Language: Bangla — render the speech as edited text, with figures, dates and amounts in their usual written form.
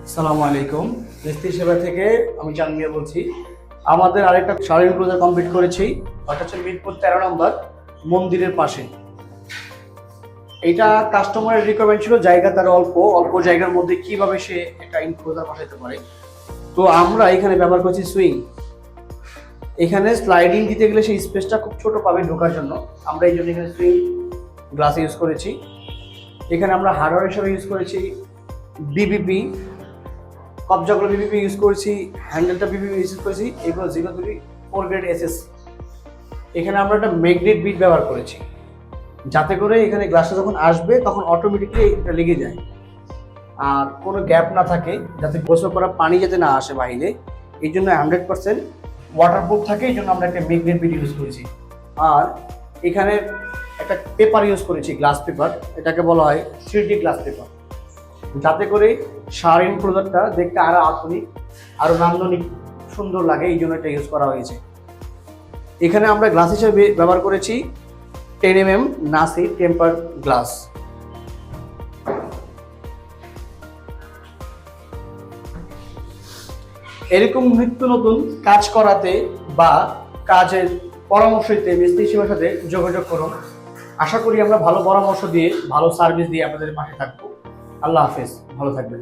আসসালামু আলাইকুম। মিস্ত্রি সেবা থেকে আমি জাহাঙ্গীর বলছি। আমাদের আরেকটা শারীরিক প্রজেক্ট কমপ্লিট করেছি, ওটা হচ্ছে মিরপুর 13 নম্বর মন্দিরের পাশে। এটা কাস্টমারের রিকোয়ারমেন্ট ছিল, জায়গা তার অল্প অল্প জায়গার মধ্যে কিভাবে সে একটা ইনক্লোজার বসাতে পারে। তো আমরা এখানে ব্যবহার করছি সুইং। এখানে স্লাইডিং দিতে গেলে সেই স্পেসটা খুব ছোট পাবে ঢোকার জন্য, আমরা এই জন্য এখানে সুইং গ্লাস ইউজ করেছি। এখানে আমরা হার্ডওয়্যার হিসেবে ইউজ করেছি বিবিপি, কবজাগুলো বিবিপি ইউজ করেছি, হ্যান্ডেলটা বিবিপি ইউজ করেছি, এগুলো 034 গ্রেড এসএস। এখানে আমরা একটা ম্যাগনেট বিট ব্যবহার করেছি, যাতে করে এখানে গ্লাসটা যখন আসবে তখন অটোমেটিকলি এটা লেগে যায় আর কোনো গ্যাপ না থাকে, যাতে গোসল করা পানি যাতে না আসে বাইরে। এই জন্য 100% ওয়াটারপ্রুফ থাকে, এই জন্য আমরা একটা ম্যাগনেট বিট ইউজ করেছি। আর এখানে একটা পেপার ইউজ করেছি, গ্লাস পেপার, এটাকে বলা হয় 3D গ্লাস পেপার, যাতে করে শারীরিক প্রোডাক্টটা দেখতে আরো আধুনিক আরো নান্দনিক সুন্দর লাগে, এই জন্য এটা ইউজ করা হয়েছে। এখানে আমরা গ্লাস হিসেবে ব্যবহার করেছি 10 mm নাসি টেম্পার গ্লাস। এরকম নিত্য নতুন কাজ করাতে বা কাজের পরামর্শ দিতে মিস্ত্রি সেবার সাথে যোগাযোগ করুন। আশা করি আমরা ভালো পরামর্শ দিয়ে ভালো সার্ভিস দিয়ে আপনাদের পাশে থাকবো। আল্লাহ হাফেজ, ভালো থাকবেন।